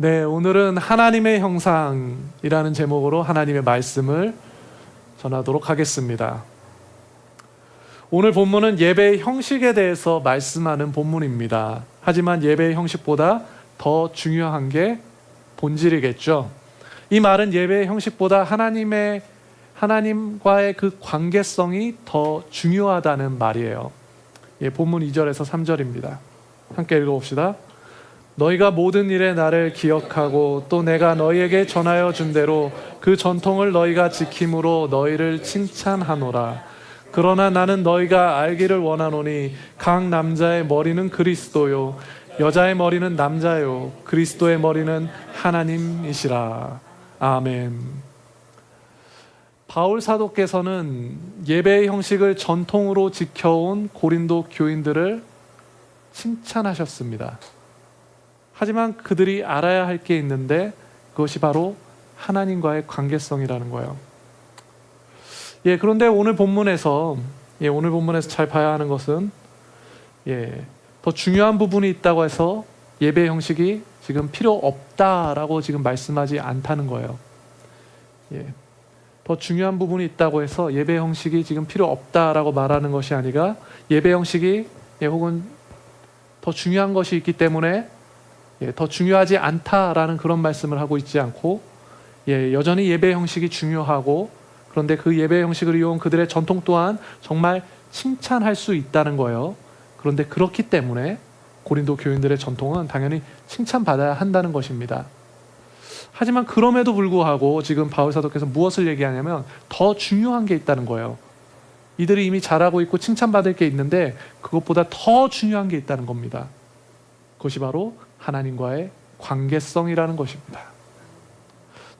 네, 오늘은 하나님의 형상이라는 제목으로 하나님의 말씀을 전하도록 하겠습니다. 오늘 본문은 예배의 형식에 대해서 말씀하는 본문입니다. 하지만 예배의 형식보다 더 중요한 게 본질이겠죠. 이 말은 예배의 형식보다 하나님과의 그 관계성이 더 중요하다는 말이에요. 본문 2절에서 3절입니다. 함께 읽어봅시다. 너희가 모든 일에 나를 기억하고 또 내가 너희에게 전하여 준 대로 그 전통을 너희가 지킴으로 너희를 칭찬하노라. 그러나 나는 너희가 알기를 원하노니 각 남자의 머리는 그리스도요 여자의 머리는 남자요 그리스도의 머리는 하나님이시라. 아멘. 바울 사도께서는 예배의 형식을 전통으로 지켜온 고린도 교인들을 칭찬하셨습니다. 하지만 그들이 알아야 할 게 있는데 그것이 바로 하나님과의 관계성이라는 거예요. 그런데 오늘 본문에서 잘 봐야 하는 것은 더 중요한 부분이 있다고 해서 예배 형식이 지금 필요 없다라고 지금 말씀하지 않다는 거예요. 더 중요한 부분이 있다고 해서 예배 형식이 지금 필요 없다라고 말하는 것이 아니라 예배 형식이 혹은 더 중요한 것이 있기 때문에 더 중요하지 않다라는 그런 말씀을 하고 있지 않고 여전히 예배 형식이 중요하고 그런데 그 예배 형식을 이용한 그들의 전통 또한 정말 칭찬할 수 있다는 거예요. 그런데 그렇기 때문에 고린도 교인들의 전통은 당연히 칭찬받아야 한다는 것입니다. 하지만 그럼에도 불구하고 지금 바울 사도께서 무엇을 얘기하냐면 더 중요한 게 있다는 거예요. 이들이 이미 잘하고 있고 칭찬받을 게 있는데 그것보다 더 중요한 게 있다는 겁니다. 그것이 바로 하나님과의 관계성이라는 것입니다.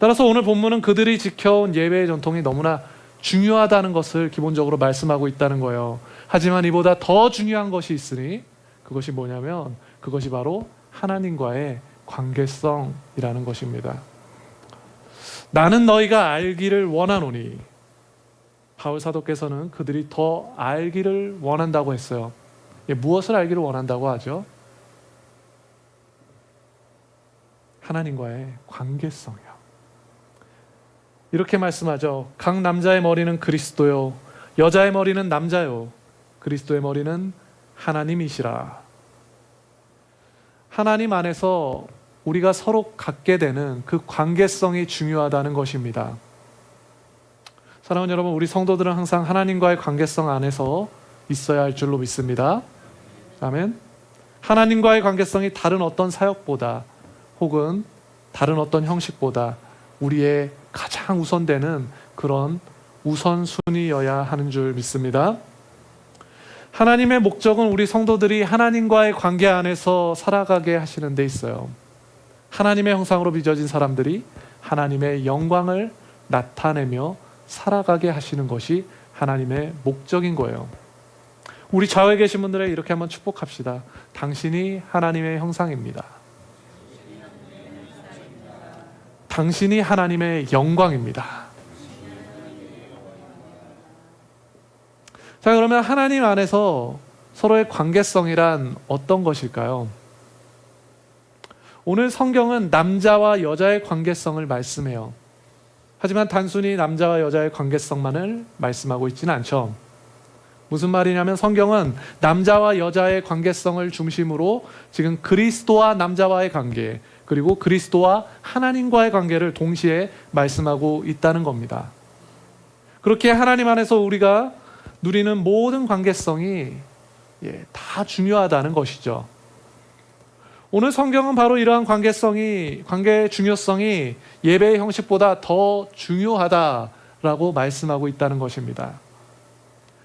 따라서 오늘 본문은 그들이 지켜온 예배의 전통이 너무나 중요하다는 것을 기본적으로 말씀하고 있다는 거예요. 하지만 이보다 더 중요한 것이 있으니 그것이 뭐냐면 그것이 바로 하나님과의 관계성이라는 것입니다. 나는 너희가 알기를 원하노니, 바울 사도께서는 그들이 더 알기를 원한다고 했어요. 무엇을 알기를 원한다고 하죠? 하나님과의 관계성이요. 이렇게 말씀하죠. 각 남자의 머리는 그리스도요 여자의 머리는 남자요 그리스도의 머리는 하나님이시라. 하나님 안에서 우리가 서로 갖게 되는 그 관계성이 중요하다는 것입니다. 사랑하는 여러분, 우리 성도들은 항상 하나님과의 관계성 안에서 있어야 할 줄로 믿습니다. 아멘. 하나님과의 관계성이 다른 어떤 사역보다 혹은 다른 어떤 형식보다 우리의 가장 우선되는 그런 우선순위여야 하는 줄 믿습니다. 하나님의 목적은 우리 성도들이 하나님과의 관계 안에서 살아가게 하시는 데 있어요. 하나님의 형상으로 빚어진 사람들이 하나님의 영광을 나타내며 살아가게 하시는 것이 하나님의 목적인 거예요. 우리 좌우에 계신 분들에게 이렇게 한번 축복합시다. 당신이 하나님의 형상입니다. 당신이 하나님의 영광입니다. 자, 그러면 하나님 안에서 서로의 관계성이란 어떤 것일까요? 오늘 성경은 남자와 여자의 관계성을 말씀해요. 하지만 단순히 남자와 여자의 관계성만을 말씀하고 있지는 않죠. 무슨 말이냐면 성경은 남자와 여자의 관계성을 중심으로 지금 그리스도와 남자와의 관계, 그리고 그리스도와 하나님과의 관계를 동시에 말씀하고 있다는 겁니다. 그렇게 하나님 안에서 우리가 누리는 모든 관계성이 다 중요하다는 것이죠. 오늘 성경은 바로 이러한 관계의 중요성이 예배의 형식보다 더 중요하다라고 말씀하고 있다는 것입니다.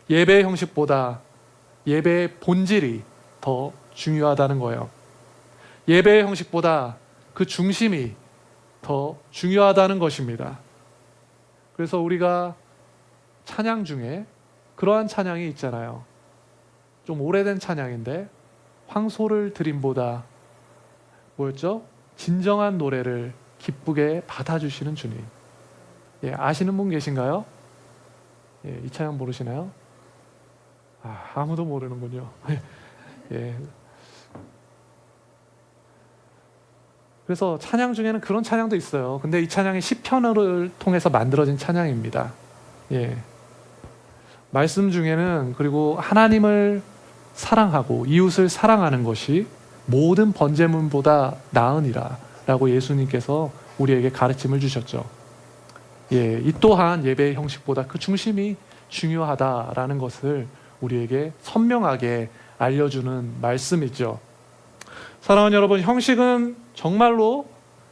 예배의 형식보다 예배의 본질이 더 중요하다는 거예요. 예배의 형식보다 그 중심이 더 중요하다는 것입니다. 그래서 우리가 찬양 중에 그러한 찬양이 있잖아요. 좀 오래된 찬양인데 황소를 드림보다 뭐였죠? 진정한 노래를 기쁘게 받아주시는 주님. 아시는 분 계신가요? 이 찬양 모르시나요? 아무도 모르는군요. 그래서 찬양 중에는 그런 찬양도 있어요. 근데 이 찬양이 시편을 통해서 만들어진 찬양입니다. 예. 말씀 중에는 그리고 하나님을 사랑하고 이웃을 사랑하는 것이 모든 번제물보다 나으니라 라고 예수님께서 우리에게 가르침을 주셨죠. 예, 이 또한 예배의 형식보다 그 중심이 중요하다라는 것을 우리에게 선명하게 알려주는 말씀이죠. 사랑하는 여러분, 형식은 정말로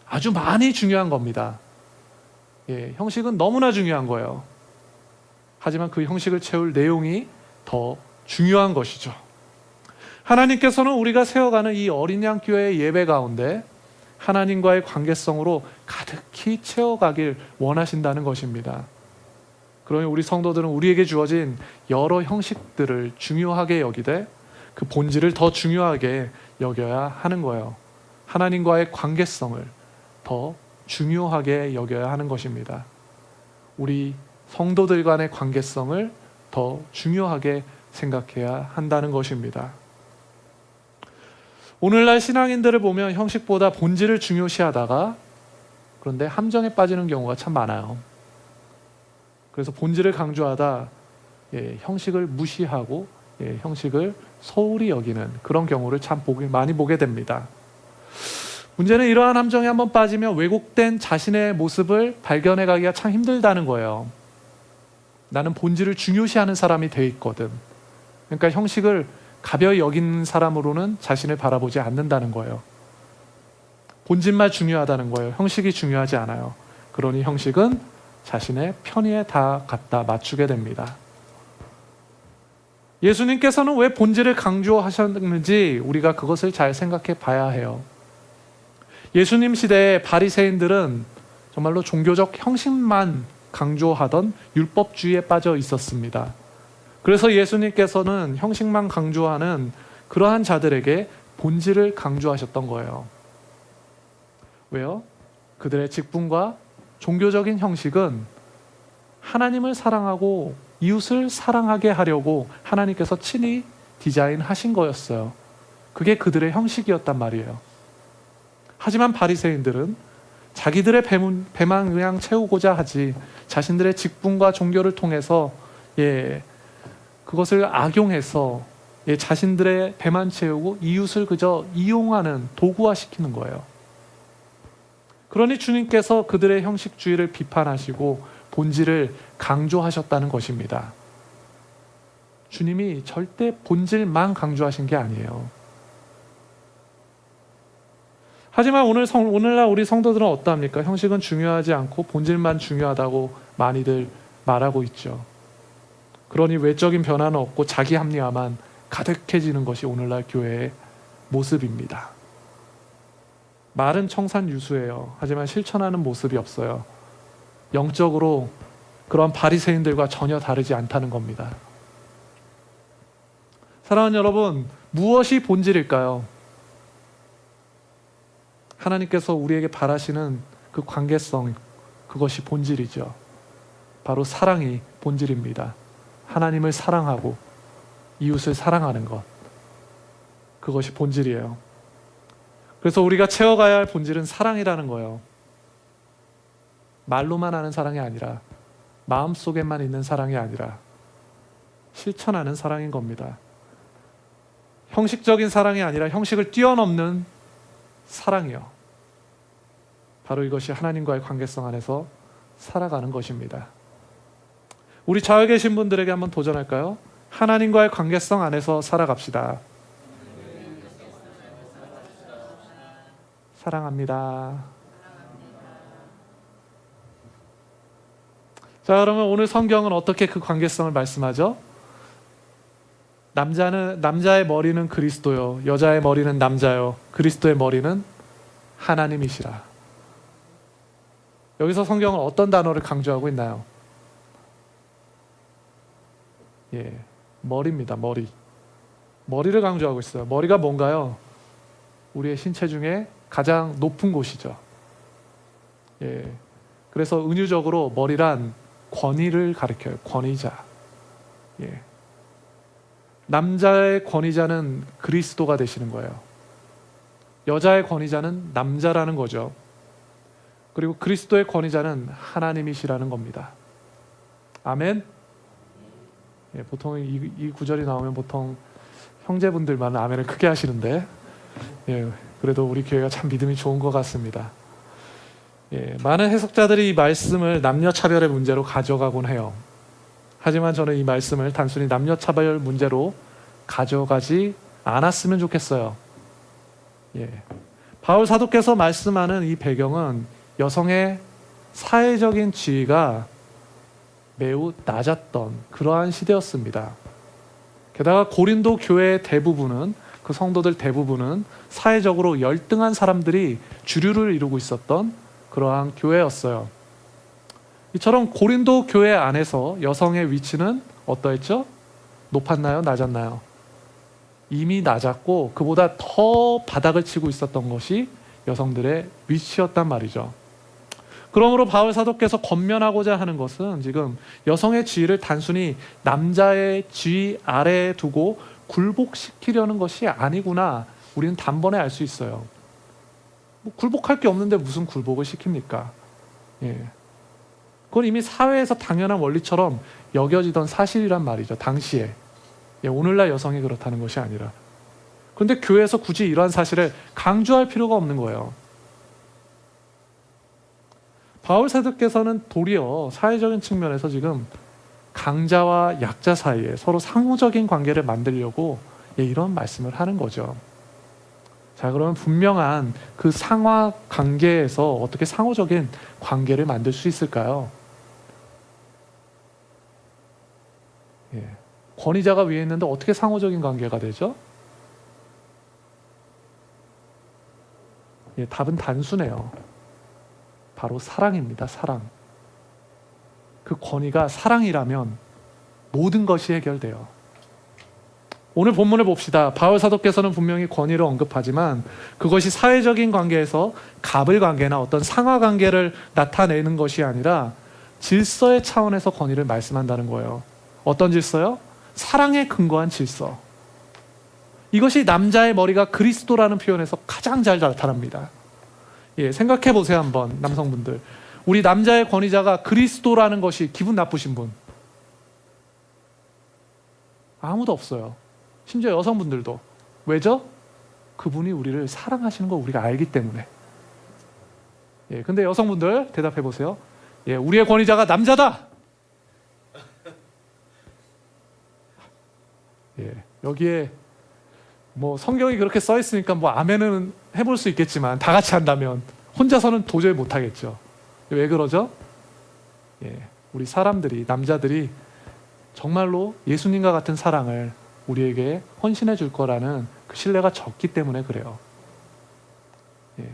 아주 많이 중요한 겁니다. 예, 형식은 너무나 중요한 거예요. 하지만 그 형식을 채울 내용이 더 중요한 것이죠. 하나님께서는 우리가 세워가는 이 어린 양 교회의 예배 가운데 하나님과의 관계성으로 가득히 채워가길 원하신다는 것입니다. 그러니 우리 성도들은 우리에게 주어진 여러 형식들을 중요하게 여기되 그 본질을 더 중요하게 여겨야 하는 거예요. 하나님과의 관계성을 더 중요하게 여겨야 하는 것입니다. 우리 성도들 간의 관계성을 더 중요하게 생각해야 한다는 것입니다. 오늘날 신앙인들을 보면 형식보다 본질을 중요시하다가 그런데 함정에 빠지는 경우가 참 많아요. 그래서 본질을 강조하다 형식을 무시하고 형식을 소홀히 여기는 그런 경우를 참 많이 보게 됩니다. 문제는 이러한 함정에 한번 빠지면 왜곡된 자신의 모습을 발견해 가기가 참 힘들다는 거예요. 나는 본질을 중요시하는 사람이 돼 있거든. 그러니까 형식을 가벼이 여기는 사람으로는 자신을 바라보지 않는다는 거예요. 본질만 중요하다는 거예요. 형식이 중요하지 않아요. 그러니 형식은 자신의 편의에 다 갖다 맞추게 됩니다. 예수님께서는 왜 본질을 강조하셨는지 우리가 그것을 잘 생각해 봐야 해요. 예수님 시대의 바리새인들은 정말로 종교적 형식만 강조하던 율법주의에 빠져 있었습니다. 그래서 예수님께서는 형식만 강조하는 그러한 자들에게 본질을 강조하셨던 거예요. 왜요? 그들의 직분과 종교적인 형식은 하나님을 사랑하고 이웃을 사랑하게 하려고 하나님께서 친히 디자인하신 거였어요. 그게 그들의 형식이었단 말이에요. 하지만 바리새인들은 자기들의 배만 그냥 채우고자 하지 자신들의 직분과 종교를 통해서 그것을 악용해서 자신들의 배만 채우고 이웃을 그저 이용하는 도구화시키는 거예요. 그러니 주님께서 그들의 형식주의를 비판하시고 본질을 강조하셨다는 것입니다. 주님이 절대 본질만 강조하신 게 아니에요. 하지만 오늘날 우리 성도들은 어떠합니까? 형식은 중요하지 않고 본질만 중요하다고 많이들 말하고 있죠. 그러니 외적인 변화는 없고 자기 합리화만 가득해지는 것이 오늘날 교회의 모습입니다. 말은 청산유수예요. 하지만 실천하는 모습이 없어요. 영적으로 그런 바리새인들과 전혀 다르지 않다는 겁니다. 사랑하는 여러분, 무엇이 본질일까요? 하나님께서 우리에게 바라시는 그 관계성, 그것이 본질이죠. 바로 사랑이 본질입니다. 하나님을 사랑하고 이웃을 사랑하는 것, 그것이 본질이에요. 그래서 우리가 채워가야 할 본질은 사랑이라는 거예요. 말로만 하는 사랑이 아니라, 마음속에만 있는 사랑이 아니라 실천하는 사랑인 겁니다. 형식적인 사랑이 아니라 형식을 뛰어넘는 사랑이요. 바로 이것이 하나님과의 관계성 안에서 살아가는 것입니다. 우리 좌우에 계신 분들에게 한번 도전할까요? 하나님과의 관계성 안에서 살아갑시다. 사랑합니다. 자, 그러면 오늘 성경은 어떻게 그 관계성을 말씀하죠? 남자의 머리는 그리스도요, 여자의 머리는 남자요, 그리스도의 머리는 하나님이시라. 여기서 성경은 어떤 단어를 강조하고 있나요? 머리입니다. 머리를 강조하고 있어요. 머리가 뭔가요? 우리의 신체 중에 가장 높은 곳이죠. 그래서 은유적으로 머리란 권위를 가리켜요. 권위자. 남자의 권위자는 그리스도가 되시는 거예요. 여자의 권위자는 남자라는 거죠. 그리고 그리스도의 권위자는 하나님이시라는 겁니다. 아멘. 예, 보통 이 구절이 나오면 보통 형제분들만 아멘을 크게 하시는데, 예, 그래도 우리 교회가 참 믿음이 좋은 것 같습니다. 예, 많은 해석자들이 이 말씀을 남녀차별의 문제로 가져가곤 해요. 하지만 저는 이 말씀을 단순히 남녀차별 문제로 가져가지 않았으면 좋겠어요. 예. 바울 사도께서 말씀하는 이 배경은 여성의 사회적인 지위가 매우 낮았던 그러한 시대였습니다. 게다가 고린도 교회의 대부분은, 그 성도들 대부분은 사회적으로 열등한 사람들이 주류를 이루고 있었던 그러한 교회였어요. 이처럼 고린도 교회 안에서 여성의 위치는 어떠했죠? 높았나요? 낮았나요? 이미 낮았고 그보다 더 바닥을 치고 있었던 것이 여성들의 위치였단 말이죠. 그러므로 바울 사도께서 권면하고자 하는 것은 지금 여성의 지위를 단순히 남자의 지위 아래에 두고 굴복시키려는 것이 아니구나, 우리는 단번에 알 수 있어요. 뭐 굴복할 게 없는데 무슨 굴복을 시킵니까? 예. 그건 이미 사회에서 당연한 원리처럼 여겨지던 사실이란 말이죠, 당시에. 예, 오늘날 여성이 그렇다는 것이 아니라. 그런데 교회에서 굳이 이러한 사실을 강조할 필요가 없는 거예요. 바울 사도께서는 도리어 사회적인 측면에서 지금 강자와 약자 사이에 서로 상호적인 관계를 만들려고 이런 말씀을 하는 거죠. 자, 그러면 분명한 그 상하 관계에서 어떻게 상호적인 관계를 만들 수 있을까요? 예. 권위자가 위에 있는데 어떻게 상호적인 관계가 되죠? 예, 답은 단순해요. 바로 사랑입니다. 사랑. 그 권위가 사랑이라면 모든 것이 해결돼요. 오늘 본문을 봅시다. 바울 사도께서는 분명히 권위를 언급하지만 그것이 사회적인 관계에서 갑을 관계나 어떤 상하 관계를 나타내는 것이 아니라 질서의 차원에서 권위를 말씀한다는 거예요. 어떤 질서요? 사랑에 근거한 질서. 이것이 남자의 머리가 그리스도라는 표현에서 가장 잘 나타납니다. 예, 생각해 보세요 한번, 남성분들. 우리 남자의 권위자가 그리스도라는 것이 기분 나쁘신 분 아무도 없어요. 심지어 여성분들도. 왜죠? 그분이 우리를 사랑하시는 걸 우리가 알기 때문에. 예, 근데 여성분들 대답해 보세요. 예, 우리의 권위자가 남자다. 예, 여기에 뭐 성경이 그렇게 써 있으니까 뭐 아멘은 해볼 수 있겠지만 다 같이 한다면 혼자서는 도저히 못 하겠죠. 왜 그러죠? 예, 우리 사람들이, 남자들이 정말로 예수님과 같은 사랑을 우리에게 헌신해 줄 거라는 그 신뢰가 적기 때문에 그래요. 예,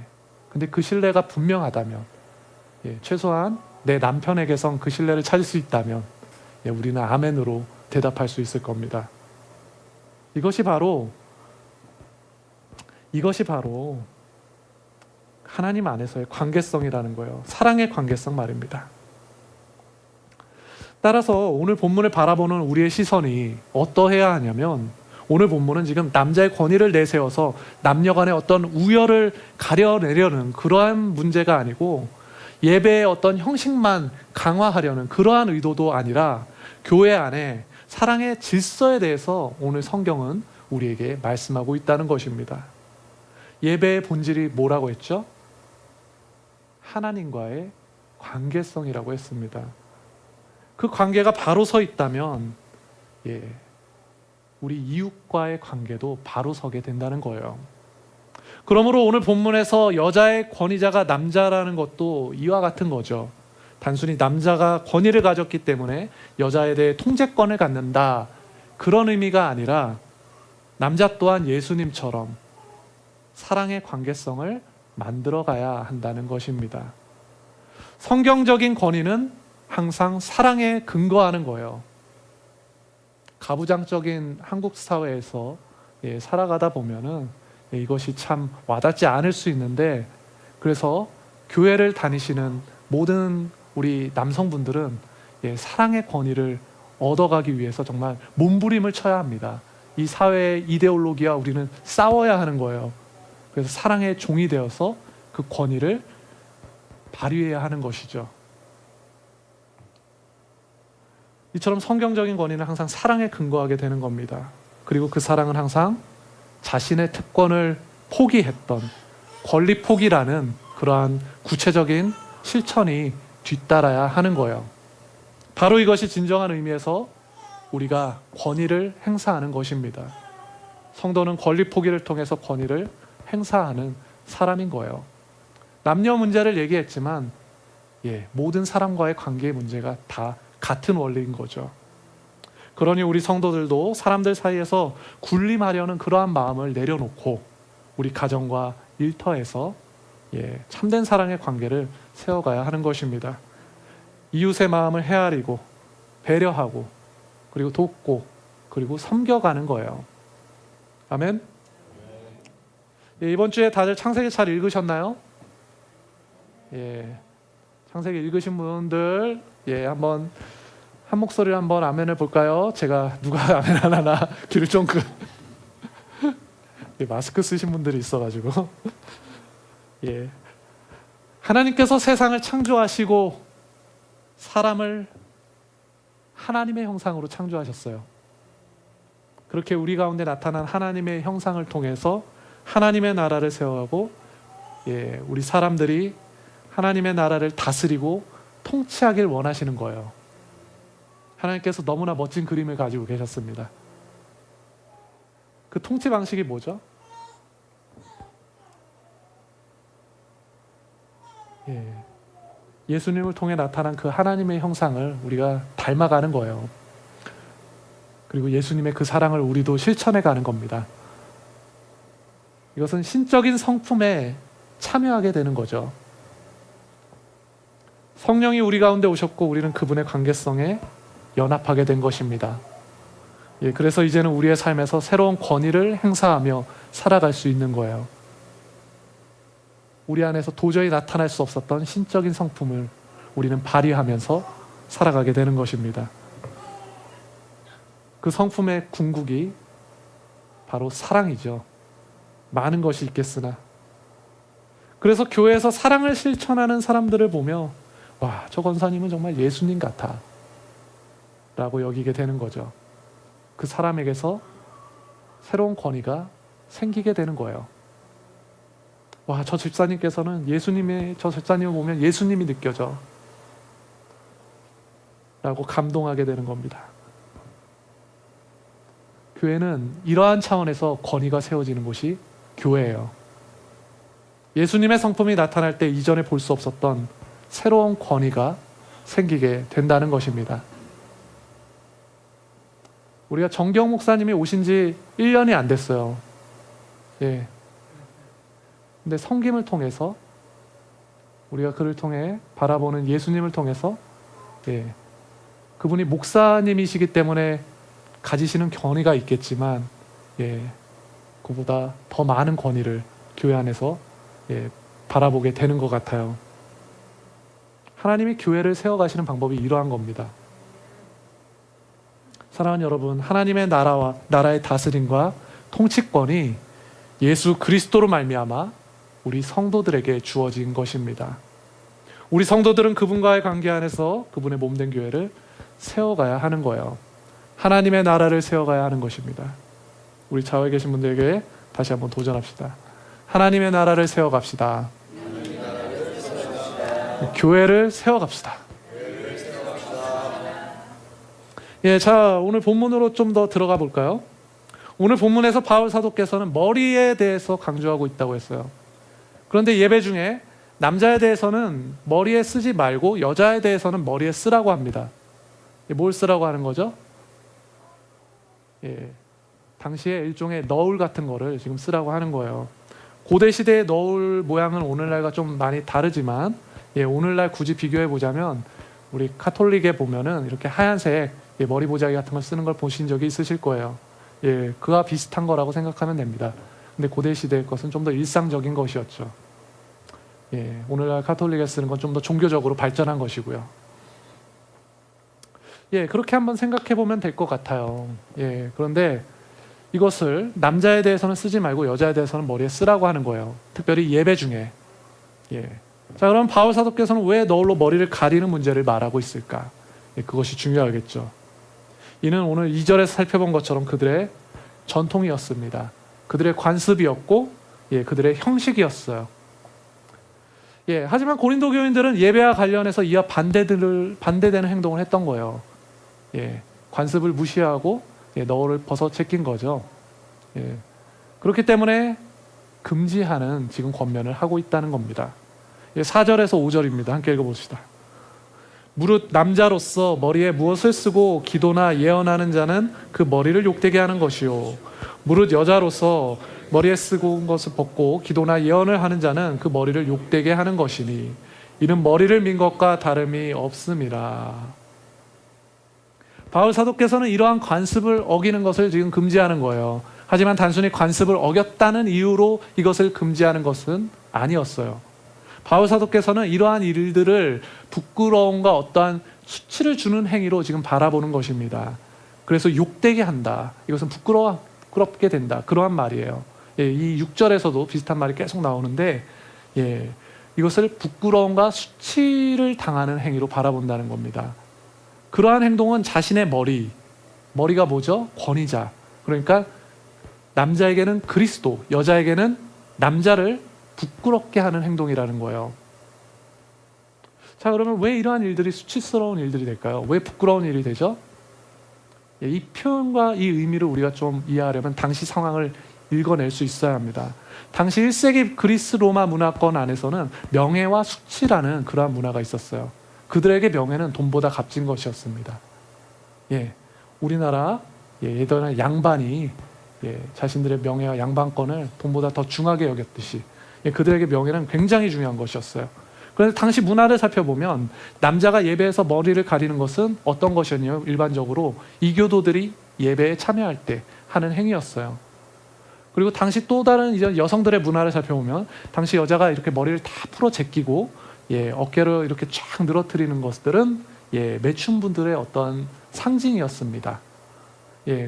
근데 그 신뢰가 분명하다면, 예, 최소한 내 남편에게선 그 신뢰를 찾을 수 있다면, 예, 우리는 아멘으로 대답할 수 있을 겁니다. 이것이 바로 하나님 안에서의 관계성이라는 거예요. 사랑의 관계성 말입니다. 따라서 오늘 본문을 바라보는 우리의 시선이 어떠해야 하냐면, 오늘 본문은 지금 남자의 권위를 내세워서 남녀 간의 어떤 우열을 가려내려는 그러한 문제가 아니고, 예배의 어떤 형식만 강화하려는 그러한 의도도 아니라 교회 안에 사랑의 질서에 대해서 오늘 성경은 우리에게 말씀하고 있다는 것입니다. 예배의 본질이 뭐라고 했죠? 하나님과의 관계성이라고 했습니다. 그 관계가 바로 서 있다면, 예, 우리 이웃과의 관계도 바로 서게 된다는 거예요. 그러므로 오늘 본문에서 여자의 권위자가 남자라는 것도 이와 같은 거죠. 단순히 남자가 권위를 가졌기 때문에 여자에 대해 통제권을 갖는다, 그런 의미가 아니라 남자 또한 예수님처럼 사랑의 관계성을 만들어가야 한다는 것입니다. 성경적인 권위는 항상 사랑에 근거하는 거예요. 가부장적인 한국 사회에서 살아가다 보면은 이것이 참 와닿지 않을 수 있는데, 그래서 교회를 다니시는 모든 우리 남성분들은 사랑의 권위를 얻어가기 위해서 정말 몸부림을 쳐야 합니다. 이 사회의 이데올로기와 우리는 싸워야 하는 거예요. 그래서 사랑의 종이 되어서 그 권위를 발휘해야 하는 것이죠. 이처럼 성경적인 권위는 항상 사랑에 근거하게 되는 겁니다. 그리고 그 사랑은 항상 자신의 특권을 포기했던 권리 포기라는 그러한 구체적인 실천이 뒤따라야 하는 거예요. 바로 이것이 진정한 의미에서 우리가 권위를 행사하는 것입니다. 성도는 권리 포기를 통해서 권위를 행사하는 사람인 거예요. 남녀 문제를 얘기했지만 모든 사람과의 관계의 문제가 다 같은 원리인 거죠. 그러니 우리 성도들도 사람들 사이에서 군림하려는 그러한 마음을 내려놓고 우리 가정과 일터에서 참된 사랑의 관계를 세워가야 하는 것입니다. 이웃의 마음을 헤아리고 배려하고 그리고 돕고 그리고 섬겨가는 거예요. 아멘. 이번 주에 다들 창세기 잘 읽으셨나요? 창세기 읽으신 분들 한번 한 목소리로 한번 아멘을 볼까요? 제가 누가 아멘 안 하나 귀를 쫑긋. 마스크 쓰신 분들이 있어가지고 하나님께서 세상을 창조하시고 사람을 하나님의 형상으로 창조하셨어요. 그렇게 우리 가운데 나타난 하나님의 형상을 통해서 하나님의 나라를 세워가고 우리 사람들이 하나님의 나라를 다스리고 통치하길 원하시는 거예요. 하나님께서 너무나 멋진 그림을 가지고 계셨습니다. 그 통치 방식이 뭐죠? 예수님을 통해 나타난 그 하나님의 형상을 우리가 닮아가는 거예요. 그리고 예수님의 그 사랑을 우리도 실천해가는 겁니다. 이것은 신적인 성품에 참여하게 되는 거죠. 성령이 우리 가운데 오셨고 우리는 그분의 관계성에 연합하게 된 것입니다. 그래서 이제는 우리의 삶에서 새로운 권위를 행사하며 살아갈 수 있는 거예요. 우리 안에서 도저히 나타날 수 없었던 신적인 성품을 우리는 발휘하면서 살아가게 되는 것입니다. 그 성품의 궁극이 바로 사랑이죠. 많은 것이 있겠으나. 그래서 교회에서 사랑을 실천하는 사람들을 보며 와, 저 권사님은 정말 예수님 같아 라고 여기게 되는 거죠. 그 사람에게서 새로운 권위가 생기게 되는 거예요. 와, 저 집사님께서는 저 집사님을 보면 예수님이 느껴져 라고 감동하게 되는 겁니다. 교회는 이러한 차원에서 권위가 세워지는 곳이 교회예요. 예수님의 성품이 나타날 때 이전에 볼 수 없었던 새로운 권위가 생기게 된다는 것입니다. 우리가 정경 목사님이 오신 지 1년이 안 됐어요. 근데 섬김을 통해서 우리가 그를 통해 바라보는 예수님을 통해서 그분이 목사님이시기 때문에 가지시는 권위가 있겠지만 그보다 더 많은 권위를 교회 안에서 바라보게 되는 것 같아요. 하나님이 교회를 세워가시는 방법이 이러한 겁니다. 사랑하는 여러분, 하나님의 나라의 다스림과 통치권이 예수 그리스도로 말미암아 우리 성도들에게 주어진 것입니다. 우리 성도들은 그분과의 관계 안에서 그분의 몸된 교회를 세워가야 하는 거예요. 하나님의 나라를 세워가야 하는 것입니다. 우리 좌우에 계신 분들에게 다시 한번 도전합시다. 하나님의 나라를 세워갑시다. 교회를 세워갑시다. 자, 오늘 본문으로 좀 더 들어가 볼까요? 오늘 본문에서 바울 사도께서는 머리에 대해서 강조하고 있다고 했어요. 그런데 예배 중에 남자에 대해서는 머리에 쓰지 말고 여자에 대해서는 머리에 쓰라고 합니다. 뭘 쓰라고 하는 거죠? 당시에 일종의 너울 같은 거를 지금 쓰라고 하는 거예요. 고대 시대의 너울 모양은 오늘날과 좀 많이 다르지만 오늘날 굳이 비교해 보자면 우리 카톨릭에 보면은 이렇게 하얀색 머리 보자기 같은 걸 쓰는 걸 보신 적이 있으실 거예요. 그와 비슷한 거라고 생각하면 됩니다. 근데 고대 시대의 것은 좀 더 일상적인 것이었죠. 오늘날 카톨릭에 쓰는 건 좀 더 종교적으로 발전한 것이고요. 그렇게 한번 생각해 보면 될 것 같아요. 그런데 이것을 남자에 대해서는 쓰지 말고 여자에 대해서는 머리에 쓰라고 하는 거예요. 특별히 예배 중에. 자, 그럼 바울 사도께서는 왜 너울로 머리를 가리는 문제를 말하고 있을까? 그것이 중요하겠죠. 이는 오늘 2절에서 살펴본 것처럼 그들의 전통이었습니다. 그들의 관습이었고 그들의 형식이었어요. 하지만 고린도 교인들은 예배와 관련해서 이와 반대되는 행동을 했던 거예요. 관습을 무시하고 너울을 벗어 제낀 거죠. 그렇기 때문에 금지하는 지금 권면을 하고 있다는 겁니다. 4절에서 5절입니다. 함께 읽어봅시다. 무릇 남자로서 머리에 무엇을 쓰고 기도나 예언하는 자는 그 머리를 욕되게 하는 것이요, 무릇 여자로서 머리에 쓰고 온 것을 벗고 기도나 예언을 하는 자는 그 머리를 욕되게 하는 것이니 이는 머리를 민 것과 다름이 없음이라. 바울 사도께서는 이러한 관습을 어기는 것을 지금 금지하는 거예요. 하지만 단순히 관습을 어겼다는 이유로 이것을 금지하는 것은 아니었어요. 바울 사도께서는 이러한 일들을 부끄러움과 어떠한 수치를 주는 행위로 지금 바라보는 것입니다. 그래서 욕되게 한다. 이것은 부끄럽게 된다. 그러한 말이에요. 이 6절에서도 비슷한 말이 계속 나오는데 이것을 부끄러움과 수치를 당하는 행위로 바라본다는 겁니다. 그러한 행동은 자신의 머리가 뭐죠? 권위자. 그러니까 남자에게는 그리스도, 여자에게는 남자를 부끄럽게 하는 행동이라는 거예요. 자, 그러면 왜 이러한 일들이 수치스러운 일들이 될까요? 왜 부끄러운 일이 되죠? 이 표현과 이 의미를 우리가 좀 이해하려면 당시 상황을 읽어낼 수 있어야 합니다. 당시 1세기 그리스 로마 문화권 안에서는 명예와 수치라는 그러한 문화가 있었어요. 그들에게 명예는 돈보다 값진 것이었습니다. 우리나라 예전에 양반이 자신들의 명예와 양반권을 돈보다 더 중하게 여겼듯이 그들에게 명예는 굉장히 중요한 것이었어요. 그런데 당시 문화를 살펴보면 남자가 예배에서 머리를 가리는 것은 어떤 것이었냐면 일반적으로 이교도들이 예배에 참여할 때 하는 행위였어요. 그리고 당시 또 다른 이제 여성들의 문화를 살펴보면 당시 여자가 이렇게 머리를 다 풀어 제끼고 어깨를 이렇게 쫙 늘어뜨리는 것들은 매춘분들의 어떤 상징이었습니다.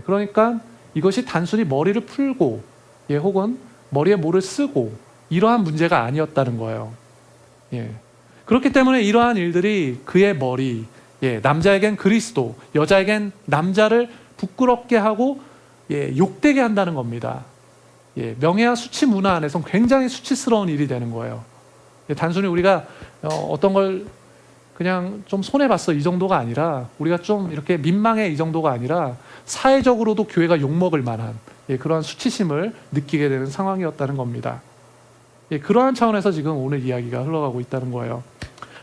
그러니까 이것이 단순히 머리를 풀고 혹은 머리에 뭐를 쓰고 이러한 문제가 아니었다는 거예요. 그렇기 때문에 이러한 일들이 그의 머리, 남자에겐 그리스도, 여자에겐 남자를 부끄럽게 하고 욕되게 한다는 겁니다. 명예와 수치 문화 안에서는 굉장히 수치스러운 일이 되는 거예요. 단순히 우리가 어떤 걸 그냥 좀 손해봤어 이 정도가 아니라, 우리가 좀 이렇게 민망해 이 정도가 아니라 사회적으로도 교회가 욕먹을 만한 그러한 수치심을 느끼게 되는 상황이었다는 겁니다. 그러한 차원에서 지금 오늘 이야기가 흘러가고 있다는 거예요.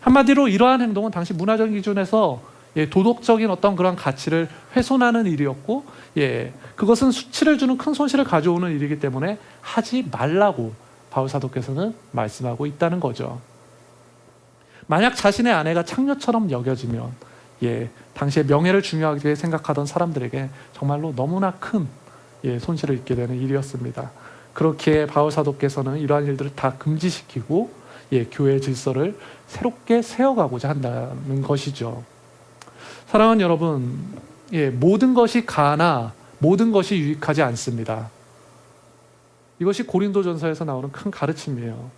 한마디로 이러한 행동은 당시 문화적인 기준에서 도덕적인 어떤 그런 가치를 훼손하는 일이었고, 그것은 수치를 주는 큰 손실을 가져오는 일이기 때문에 하지 말라고 바울 사도께서는 말씀하고 있다는 거죠. 만약 자신의 아내가 창녀처럼 여겨지면 당시에 명예를 중요하게 생각하던 사람들에게 정말로 너무나 큰 손실을 입게 되는 일이었습니다. 그렇게 바울 사도께서는 이러한 일들을 다 금지시키고 교회의 질서를 새롭게 세워가고자 한다는 것이죠. 사랑하는 여러분, 모든 것이 가나 모든 것이 유익하지 않습니다. 이것이 고린도전서에서 나오는 큰 가르침이에요.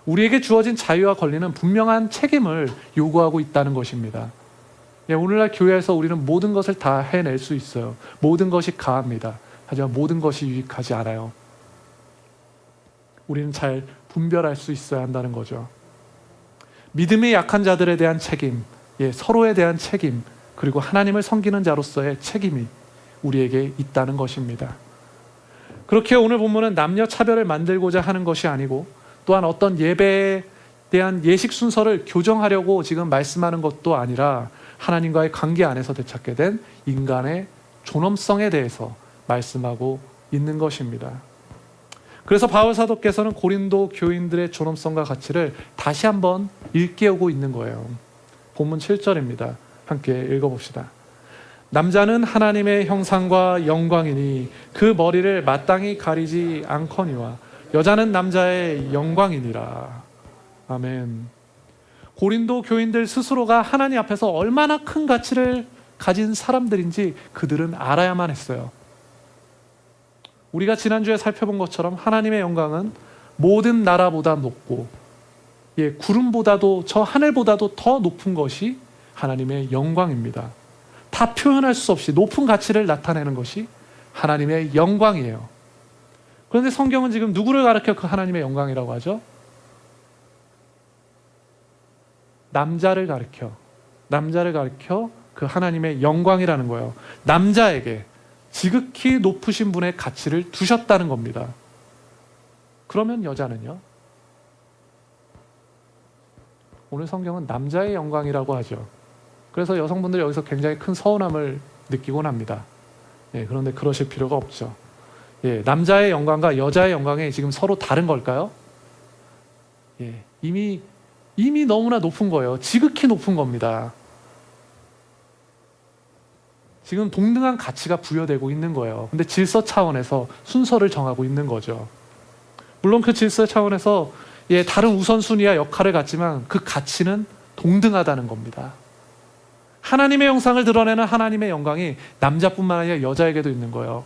우리에게 주어진 자유와 권리는 분명한 책임을 요구하고 있다는 것입니다. 오늘날 교회에서 우리는 모든 것을 다 해낼 수 있어요. 모든 것이 가합니다. 하지만 모든 것이 유익하지 않아요. 우리는 잘 분별할 수 있어야 한다는 거죠. 믿음이 약한 자들에 대한 책임, 서로에 대한 책임, 그리고 하나님을 섬기는 자로서의 책임이 우리에게 있다는 것입니다. 그렇게 오늘 본문은 남녀 차별을 만들고자 하는 것이 아니고, 또한 어떤 예배에 대한 예식 순서를 교정하려고 지금 말씀하는 것도 아니라 하나님과의 관계 안에서 되찾게 된 인간의 존엄성에 대해서 말씀하고 있는 것입니다. 그래서 바울 사도께서는 고린도 교인들의 존엄성과 가치를 다시 한번 일깨우고 있는 거예요. 본문 7절입니다. 함께 읽어봅시다. 남자는 하나님의 형상과 영광이니 그 머리를 마땅히 가리지 않거니와 여자는 남자의 영광이니라. 아멘. 고린도 교인들 스스로가 하나님 앞에서 얼마나 큰 가치를 가진 사람들인지 그들은 알아야만 했어요. 우리가 지난주에 살펴본 것처럼 하나님의 영광은 모든 나라보다 높고 구름보다도 저 하늘보다도 더 높은 것이 하나님의 영광입니다. 다 표현할 수 없이 높은 가치를 나타내는 것이 하나님의 영광이에요. 그런데 성경은 지금 누구를 가르쳐 그 하나님의 영광이라고 하죠? 남자를 가르쳐 그 하나님의 영광이라는 거예요. 남자에게 지극히 높으신 분의 가치를 두셨다는 겁니다. 그러면 여자는요? 오늘 성경은 남자의 영광이라고 하죠. 그래서 여성분들이 여기서 굉장히 큰 서운함을 느끼곤 합니다. 그런데 그러실 필요가 없죠. 남자의 영광과 여자의 영광이 지금 서로 다른 걸까요? 이미 너무나 높은 거예요. 지극히 높은 겁니다. 지금 동등한 가치가 부여되고 있는 거예요. 근데 질서 차원에서 순서를 정하고 있는 거죠. 물론 그 질서 차원에서 다른 우선순위와 역할을 갖지만 그 가치는 동등하다는 겁니다. 하나님의 형상을 드러내는 하나님의 영광이 남자뿐만 아니라 여자에게도 있는 거예요.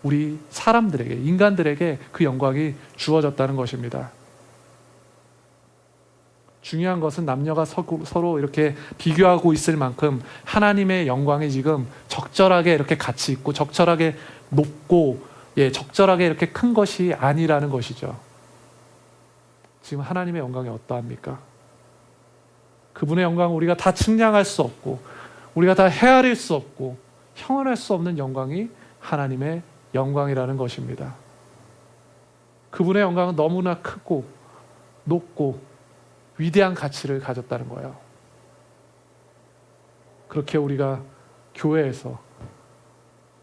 우리 사람들에게, 인간들에게 그 영광이 주어졌다는 것입니다. 중요한 것은 남녀가 서로 이렇게 비교하고 있을 만큼 하나님의 영광이 지금 적절하게 이렇게 가치 있고 적절하게 높고 적절하게 이렇게 큰 것이 아니라는 것이죠. 지금 하나님의 영광이 어떠합니까? 그분의 영광은 우리가 다 측량할 수 없고 우리가 다 헤아릴 수 없고 형언할 수 없는 영광이 하나님의 영광이라는 것입니다. 그분의 영광은 너무나 크고 높고 위대한 가치를 가졌다는 거예요. 그렇게 우리가 교회에서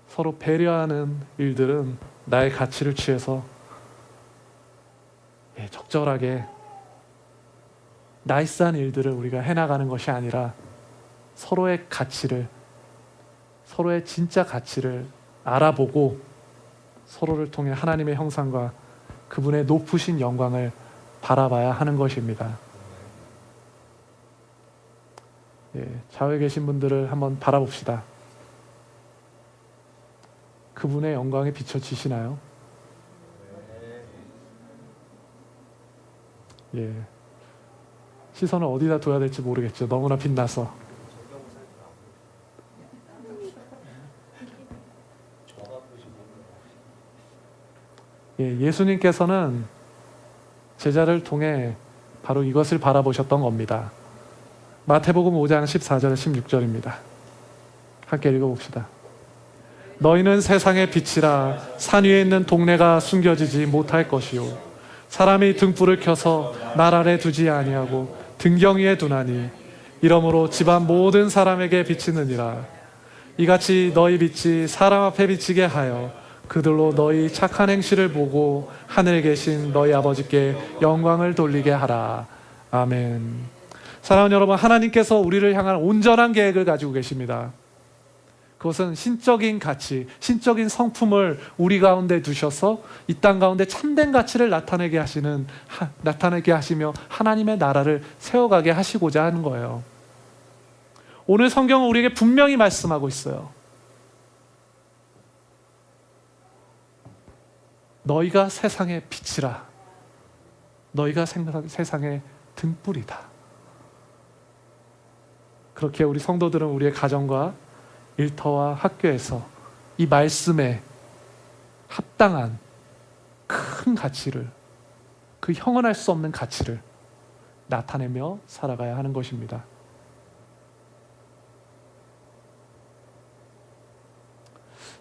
서로 배려하는 일들은 나의 가치를 취해서 적절하게 나이스한 일들을 우리가 해나가는 것이 아니라 서로의 가치를, 서로의 진짜 가치를 알아보고 서로를 통해 하나님의 형상과 그분의 높으신 영광을 바라봐야 하는 것입니다. 좌우에 계신 분들을 한번 바라봅시다. 그분의 영광에 비춰지시나요? 시선을 어디다 둬야 될지 모르겠죠. 너무나 빛나서. 예수님께서는 제자를 통해 바로 이것을 바라보셨던 겁니다. 마태복음 5장 14절 16절입니다. 함께 읽어봅시다. 너희는 세상의 빛이라. 산 위에 있는 동네가 숨겨지지 못할 것이요 사람이 등불을 켜서 날 아래 두지 아니하고 등경 위에 두나니 이러므로 집안 모든 사람에게 비치느니라. 이같이 너희 빛이 사람 앞에 비치게 하여 그들로 너희 착한 행실을 보고 하늘에 계신 너희 아버지께 영광을 돌리게 하라. 아멘. 사랑하는 여러분, 하나님께서 우리를 향한 온전한 계획을 가지고 계십니다. 그것은 신적인 가치, 신적인 성품을 우리 가운데 두셔서 이 땅 가운데 참된 가치를 나타내게 하시며 하나님의 나라를 세워가게 하시고자 하는 거예요. 오늘 성경은 우리에게 분명히 말씀하고 있어요. 너희가 세상의 빛이라. 너희가 세상의 등불이다. 그렇게 우리 성도들은 우리의 가정과 일터와 학교에서 이 말씀에 합당한 큰 가치를, 그 형언할 수 없는 가치를 나타내며 살아가야 하는 것입니다.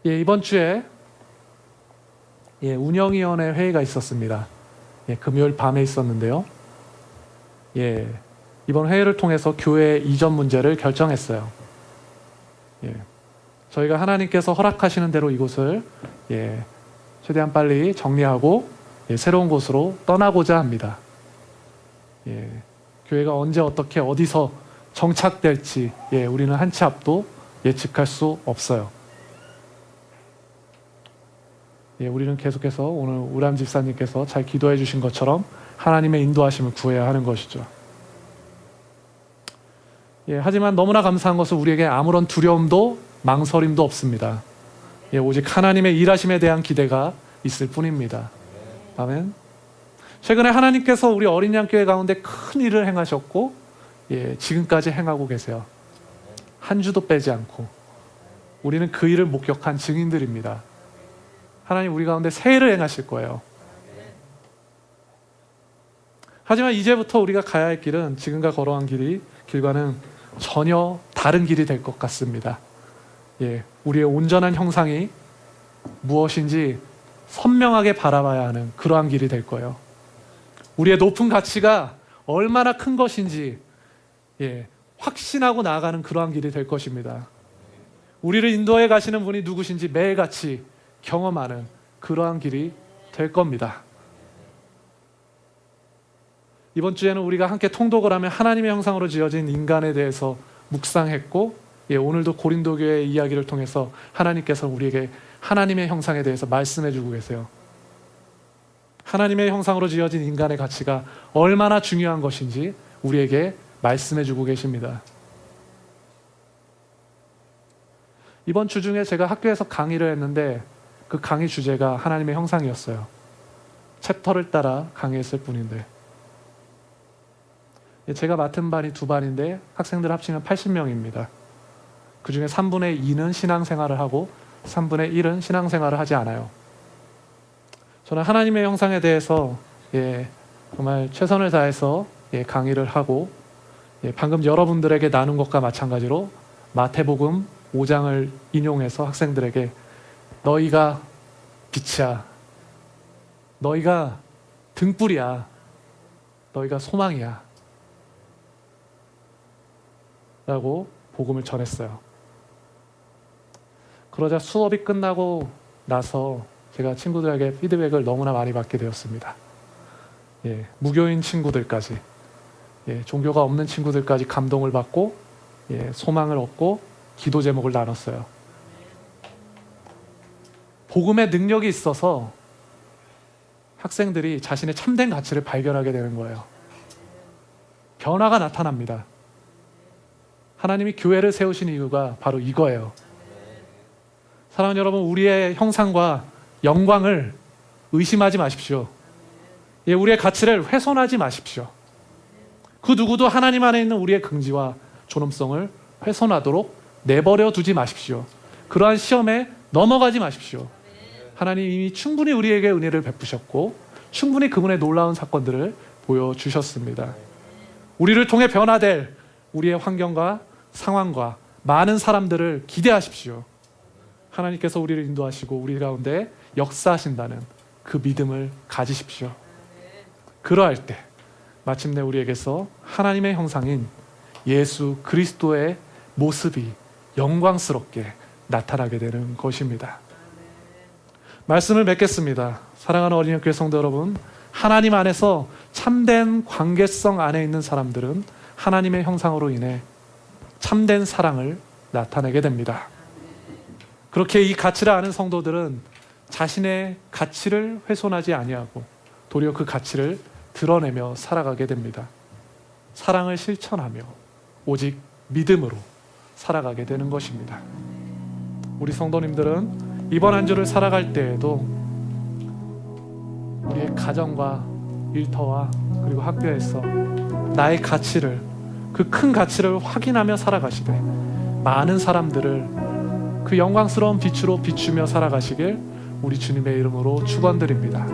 이번 주에 운영위원회 회의가 있었습니다. 금요일 밤에 있었는데요. 이번 회의를 통해서 교회 이전 문제를 결정했어요. 저희가 하나님께서 허락하시는 대로 이곳을 최대한 빨리 정리하고 새로운 곳으로 떠나고자 합니다. 교회가 언제 어떻게 어디서 정착될지 우리는 한 치 앞도 예측할 수 없어요. 우리는 계속해서 오늘 우람 집사님께서 잘 기도해 주신 것처럼 하나님의 인도하심을 구해야 하는 것이죠. 하지만 너무나 감사한 것은 우리에게 아무런 두려움도 망설임도 없습니다. 오직 하나님의 일하심에 대한 기대가 있을 뿐입니다. 아멘. 최근에 하나님께서 우리 어린 양 교회 가운데 큰 일을 행하셨고, 지금까지 행하고 계세요. 한 주도 빼지 않고 우리는 그 일을 목격한 증인들입니다. 하나님 우리 가운데 새 일을 행하실 거예요. 하지만 이제부터 우리가 가야 할 길은 지금과 걸어간 길과는 전혀 다른 길이 될 것 같습니다. 우리의 온전한 형상이 무엇인지 선명하게 바라봐야 하는 그러한 길이 될 거예요. 우리의 높은 가치가 얼마나 큰 것인지 확신하고 나아가는 그러한 길이 될 것입니다. 우리를 인도해 가시는 분이 누구신지 매일같이 경험하는 그러한 길이 될 겁니다. 이번 주에는 우리가 함께 통독을 하며 하나님의 형상으로 지어진 인간에 대해서 묵상했고, 오늘도 고린도 교회의 이야기를 통해서 하나님께서 우리에게 하나님의 형상에 대해서 말씀해 주고 계세요. 하나님의 형상으로 지어진 인간의 가치가 얼마나 중요한 것인지 우리에게 말씀해 주고 계십니다. 이번 주 중에 제가 학교에서 강의를 했는데 그 강의 주제가 하나님의 형상이었어요. 챕터를 따라 강의했을 뿐인데, 제가 맡은 반이 2반인데 학생들 합치면 80명입니다. 그 중에 3분의 2는 신앙생활을 하고 3분의 1은 신앙생활을 하지 않아요. 저는 하나님의 형상에 대해서 정말 최선을 다해서 강의를 하고, 방금 여러분들에게 나눈 것과 마찬가지로 마태복음 5장을 인용해서 학생들에게 너희가 빛이야, 너희가 등불이야, 너희가 소망이야 라고 복음을 전했어요. 그러자 수업이 끝나고 나서 제가 친구들에게 피드백을 너무나 많이 받게 되었습니다. 무교인 친구들까지, 종교가 없는 친구들까지 감동을 받고 소망을 얻고 기도 제목을 나눴어요. 복음의 능력이 있어서 학생들이 자신의 참된 가치를 발견하게 되는 거예요. 변화가 나타납니다. 하나님이 교회를 세우신 이유가 바로 이거예요. 사랑하는 여러분, 우리의 형상과 영광을 의심하지 마십시오. 우리의 가치를 훼손하지 마십시오. 그 누구도 하나님 안에 있는 우리의 긍지와 존엄성을 훼손하도록 내버려 두지 마십시오. 그러한 시험에 넘어가지 마십시오. 하나님이 이미 충분히 우리에게 은혜를 베푸셨고 충분히 그분의 놀라운 사건들을 보여주셨습니다. 우리를 통해 변화될 우리의 환경과 상황과 많은 사람들을 기대하십시오. 하나님께서 우리를 인도하시고 우리 가운데 역사하신다는 그 믿음을 가지십시오. 그러할 때 마침내 우리에게서 하나님의 형상인 예수 그리스도의 모습이 영광스럽게 나타나게 되는 것입니다. 말씀을 맺겠습니다. 사랑하는 어린이교회 성도 여러분, 하나님 안에서 참된 관계성 안에 있는 사람들은 하나님의 형상으로 인해 참된 사랑을 나타내게 됩니다. 그렇게 이 가치를 아는 성도들은 자신의 가치를 훼손하지 아니하고 도리어 그 가치를 드러내며 살아가게 됩니다. 사랑을 실천하며 오직 믿음으로 살아가게 되는 것입니다. 우리 성도님들은 이번 한 주를 살아갈 때에도 우리의 가정과 일터와 그리고 학교에서 나의 가치를, 그 큰 가치를 확인하며 살아가시되 많은 사람들을 그 영광스러운 빛으로 비추며 살아가시길 우리 주님의 이름으로 축원드립니다.